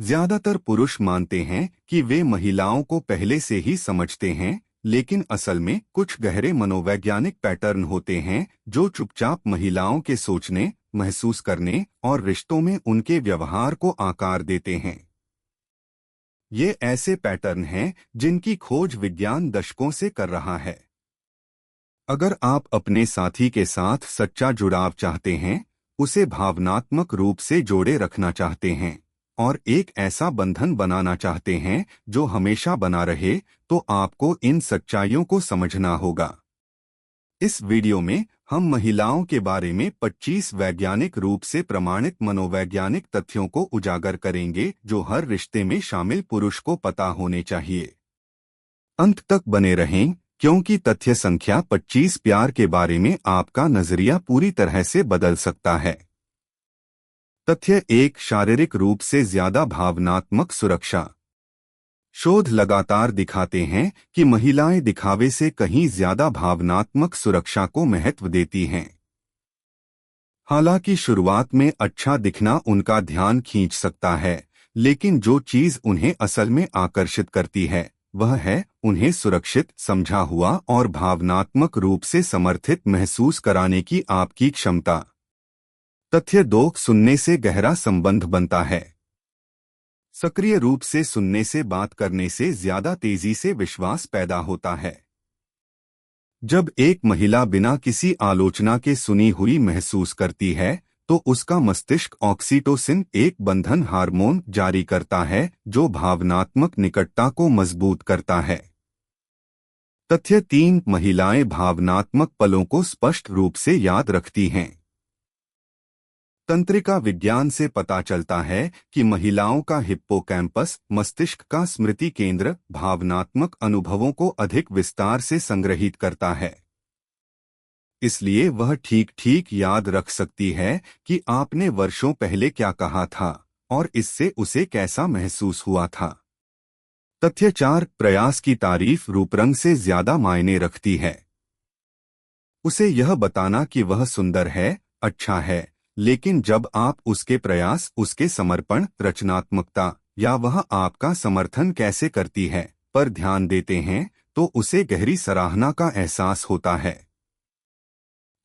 ज्यादातर पुरुष मानते हैं कि वे महिलाओं को पहले से ही समझते हैं, लेकिन असल में कुछ गहरे मनोवैज्ञानिक पैटर्न होते हैं जो चुपचाप महिलाओं के सोचने, महसूस करने और रिश्तों में उनके व्यवहार को आकार देते हैं। ये ऐसे पैटर्न हैं जिनकी खोज विज्ञान दशकों से कर रहा है। अगर आप अपने साथी के साथ सच्चा जुड़ाव चाहते हैं, उसे भावनात्मक रूप से जोड़े रखना चाहते हैं और एक ऐसा बंधन बनाना चाहते हैं जो हमेशा बना रहे, तो आपको इन सच्चाइयों को समझना होगा। इस वीडियो में हम महिलाओं के बारे में 25 वैज्ञानिक रूप से प्रमाणित मनोवैज्ञानिक तथ्यों को उजागर करेंगे जो हर रिश्ते में शामिल पुरुष को पता होने चाहिए। अंत तक बने रहें, क्योंकि तथ्य संख्या 25 प्यार के बारे में आपका नजरिया पूरी तरह से बदल सकता है। तथ्य 1, शारीरिक रूप से ज्यादा भावनात्मक सुरक्षा। शोध लगातार दिखाते हैं कि महिलाएं दिखावे से कहीं ज्यादा भावनात्मक सुरक्षा को महत्व देती हैं। हालांकि शुरुआत में अच्छा दिखना उनका ध्यान खींच सकता है, लेकिन जो चीज उन्हें असल में आकर्षित करती है वह है उन्हें सुरक्षित, समझा हुआ और भावनात्मक रूप से समर्थित महसूस कराने की आपकी क्षमता। तथ्य 2, सुनने से गहरा संबंध बनता है। सक्रिय रूप से सुनने से बात करने से ज्यादा तेजी से विश्वास पैदा होता है। जब एक महिला बिना किसी आलोचना के सुनी हुई महसूस करती है, तो उसका मस्तिष्क ऑक्सीटोसिन, एक बंधन हार्मोन, जारी करता है जो भावनात्मक निकटता को मजबूत करता है। तथ्य 3, महिलाएं भावनात्मक पलों को स्पष्ट रूप से याद रखती हैं। तंत्रिका विज्ञान से पता चलता है कि महिलाओं का हिप्पोकैम्पस, मस्तिष्क का स्मृति केंद्र, भावनात्मक अनुभवों को अधिक विस्तार से संग्रहित करता है। इसलिए वह ठीक ठीक याद रख सकती है कि आपने वर्षों पहले क्या कहा था और इससे उसे कैसा महसूस हुआ था। तथ्य 4, प्रयास की तारीफ रूपरंग से ज्यादा मायने रखती है। उसे यह बताना कि वह सुंदर है, अच्छा है, लेकिन जब आप उसके प्रयास, उसके समर्पण, रचनात्मकता या वह आपका समर्थन कैसे करती है पर ध्यान देते हैं, तो उसे गहरी सराहना का एहसास होता है।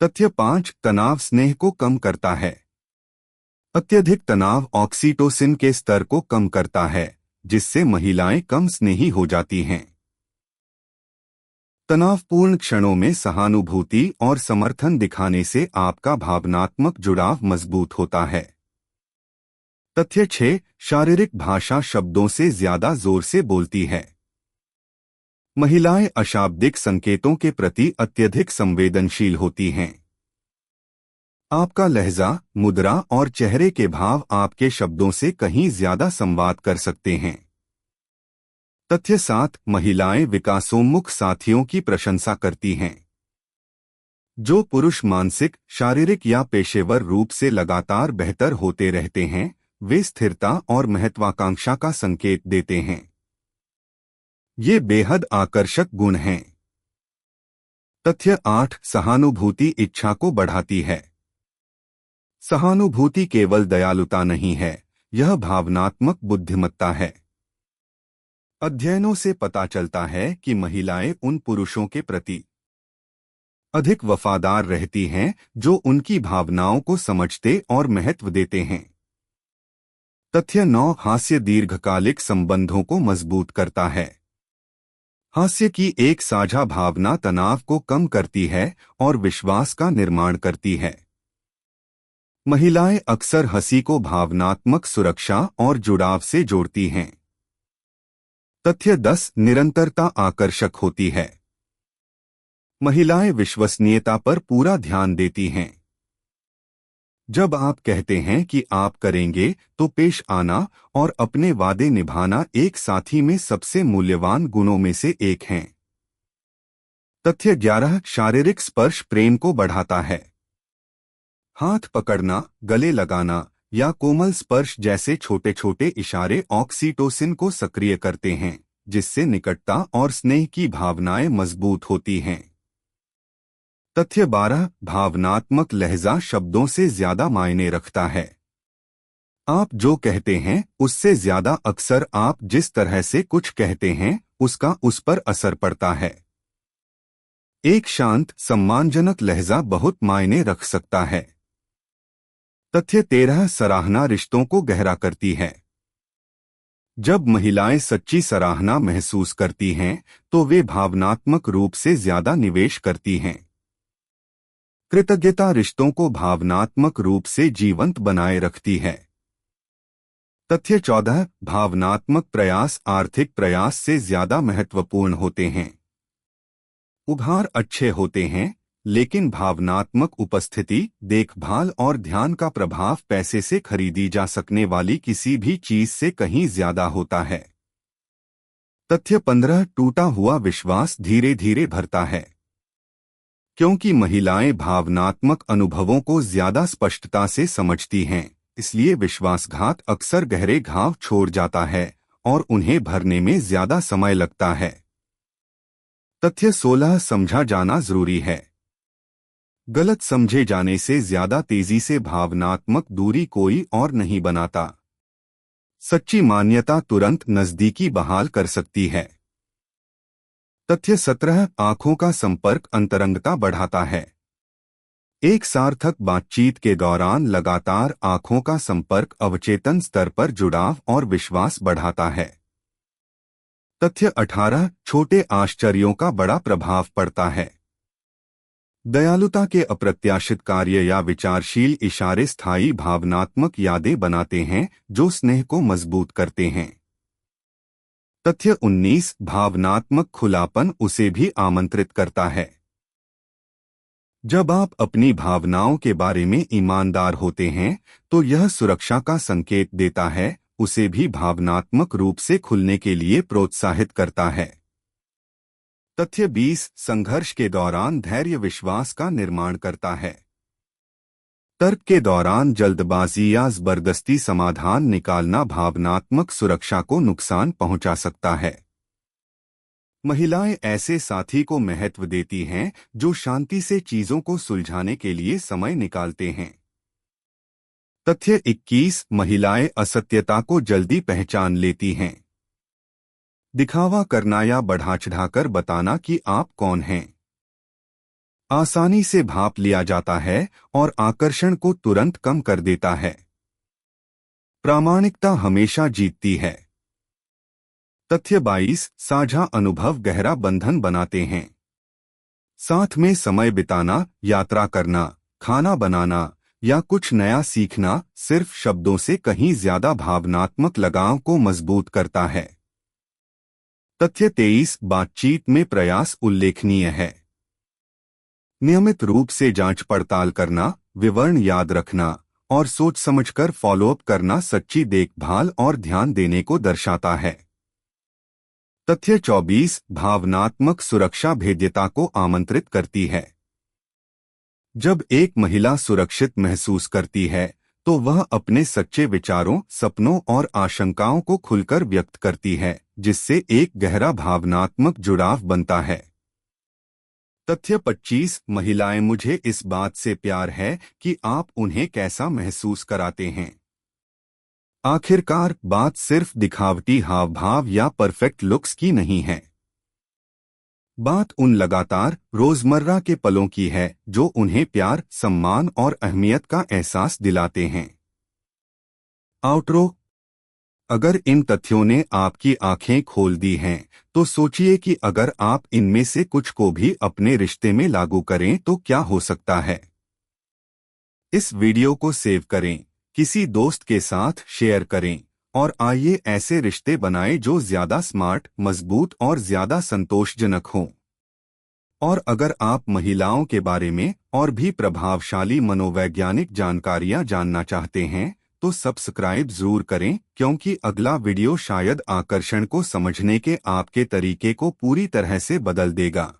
तथ्य 5, तनाव स्नेह को कम करता है। अत्यधिक तनाव ऑक्सीटोसिन के स्तर को कम करता है, जिससे महिलाएं कम स्नेही हो जाती हैं। तनावपूर्ण क्षणों में सहानुभूति और समर्थन दिखाने से आपका भावनात्मक जुड़ाव मजबूत होता है। तथ्य 6, शारीरिक भाषा शब्दों से ज्यादा जोर से बोलती है। महिलाएं अशाब्दिक संकेतों के प्रति अत्यधिक संवेदनशील होती हैं। आपका लहजा, मुद्रा और चेहरे के भाव आपके शब्दों से कहीं ज्यादा संवाद कर सकते हैं। तथ्य 7, महिलाएं विकासोन्मुख साथियों की प्रशंसा करती हैं। जो पुरुष मानसिक, शारीरिक या पेशेवर रूप से लगातार बेहतर होते रहते हैं, वे स्थिरता और महत्वाकांक्षा का संकेत देते हैं। ये बेहद आकर्षक गुण हैं। तथ्य 8, सहानुभूति इच्छा को बढ़ाती है। सहानुभूति केवल दयालुता नहीं है, यह भावनात्मक बुद्धिमत्ता है। अध्ययनों से पता चलता है कि महिलाएं उन पुरुषों के प्रति अधिक वफादार रहती हैं जो उनकी भावनाओं को समझते और महत्व देते हैं। तथ्य 9, हास्य दीर्घकालिक संबंधों को मजबूत करता है। हास्य की एक साझा भावना तनाव को कम करती है और विश्वास का निर्माण करती है। महिलाएं अक्सर हंसी को भावनात्मक सुरक्षा और जुड़ाव से जोड़ती हैं। तथ्य 10, निरंतरता आकर्षक होती है। महिलाएं विश्वसनीयता पर पूरा ध्यान देती हैं। जब आप कहते हैं कि आप करेंगे, तो पेश आना और अपने वादे निभाना एक साथी में सबसे मूल्यवान गुणों में से एक हैं। तथ्य 11, शारीरिक स्पर्श प्रेम को बढ़ाता है। हाथ पकड़ना, गले लगाना या कोमल स्पर्श जैसे छोटे छोटे इशारे ऑक्सीटोसिन को सक्रिय करते हैं, जिससे निकटता और स्नेह की भावनाएं मजबूत होती हैं। तथ्य 12, भावनात्मक लहजा शब्दों से ज्यादा मायने रखता है। आप जो कहते हैं उससे ज्यादा अक्सर आप जिस तरह से कुछ कहते हैं उसका उस पर असर पड़ता है। एक शांत सम्मानजनक लहजा बहुत मायने रख सकता है। तथ्य 13 सराहना रिश्तों को गहरा करती है। जब महिलाएं सच्ची सराहना महसूस करती हैं तो वे भावनात्मक रूप से ज्यादा निवेश करती हैं। कृतज्ञता रिश्तों को भावनात्मक रूप से जीवंत बनाए रखती है। तथ्य 14 भावनात्मक प्रयास आर्थिक प्रयास से ज्यादा महत्वपूर्ण होते हैं। उपहार अच्छे होते हैं, लेकिन भावनात्मक उपस्थिति, देखभाल और ध्यान का प्रभाव पैसे से खरीदी जा सकने वाली किसी भी चीज से कहीं ज्यादा होता है। तथ्य 15 टूटा हुआ विश्वास धीरे धीरे भरता है। क्योंकि महिलाएं भावनात्मक अनुभवों को ज्यादा स्पष्टता से समझती हैं, इसलिए विश्वासघात अक्सर गहरे घाव छोड़ जाता है और उन्हें भरने में ज्यादा समय लगता है। तथ्य 16 समझा जाना जरूरी है। गलत समझे जाने से ज्यादा तेजी से भावनात्मक दूरी कोई और नहीं बनाता। सच्ची मान्यता तुरंत नजदीकी बहाल कर सकती है। तथ्य 17 आंखों का संपर्क अंतरंगता बढ़ाता है। एक सार्थक बातचीत के दौरान लगातार आंखों का संपर्क अवचेतन स्तर पर जुड़ाव और विश्वास बढ़ाता है। तथ्य 18 छोटे आश्चर्यों का बड़ा प्रभाव पड़ता है। दयालुता के अप्रत्याशित कार्य या विचारशील इशारे स्थायी भावनात्मक यादें बनाते हैं जो स्नेह को मजबूत करते हैं। तथ्य 19 भावनात्मक खुलापन उसे भी आमंत्रित करता है। जब आप अपनी भावनाओं के बारे में ईमानदार होते हैं तो यह सुरक्षा का संकेत देता है, उसे भी भावनात्मक रूप से खुलने के लिए प्रोत्साहित करता है। तथ्य 20 संघर्ष के दौरान धैर्य विश्वास का निर्माण करता है। तर्क के दौरान जल्दबाजी या जबरदस्ती समाधान निकालना भावनात्मक सुरक्षा को नुकसान पहुंचा सकता है। महिलाएं ऐसे साथी को महत्व देती हैं जो शांति से चीजों को सुलझाने के लिए समय निकालते हैं। तथ्य 21 महिलाएं असत्यता को जल्दी पहचान लेती हैं। दिखावा करना या बढ़ा-चढ़ाकर बताना कि आप कौन हैं आसानी से भाप लिया जाता है और आकर्षण को तुरंत कम कर देता है। प्रामाणिकता हमेशा जीतती है। तथ्य 22 साझा अनुभव गहरा बंधन बनाते हैं। साथ में समय बिताना, यात्रा करना, खाना बनाना या कुछ नया सीखना सिर्फ शब्दों से कहीं ज्यादा भावनात्मक लगाव को मजबूत करता है। तथ्य 23 बातचीत में प्रयास उल्लेखनीय है। नियमित रूप से जांच पड़ताल करना, विवरण याद रखना और सोच समझकर फॉलोअप करना सच्ची देखभाल और ध्यान देने को दर्शाता है। तथ्य 24 भावनात्मक सुरक्षा भेद्यता को आमंत्रित करती है। जब एक महिला सुरक्षित महसूस करती है तो वह अपने सच्चे विचारों, सपनों और आशंकाओं को खुलकर व्यक्त करती है, जिससे एक गहरा भावनात्मक जुड़ाव बनता है। तथ्य 25 महिलाएं मुझे इस बात से प्यार है कि आप उन्हें कैसा महसूस कराते हैं। आखिरकार बात सिर्फ दिखावटी हाव भाव या परफेक्ट लुक्स की नहीं है। बात उन लगातार रोजमर्रा के पलों की है जो उन्हें प्यार, सम्मान और अहमियत का एहसास दिलाते हैं। आउटरो अगर इन तथ्यों ने आपकी आंखें खोल दी हैं तो सोचिए कि अगर आप इनमें से कुछ को भी अपने रिश्ते में लागू करें तो क्या हो सकता है। इस वीडियो को सेव करें, किसी दोस्त के साथ शेयर करें और आइए ऐसे रिश्ते बनाएं जो ज्यादा स्मार्ट, मजबूत और ज्यादा संतोषजनक हों। और अगर आप महिलाओं के बारे में और भी प्रभावशाली मनोवैज्ञानिक जानकारियां जानना चाहते हैं तो सब्सक्राइब जरूर करें, क्योंकि अगला वीडियो शायद आकर्षण को समझने के आपके तरीके को पूरी तरह से बदल देगा।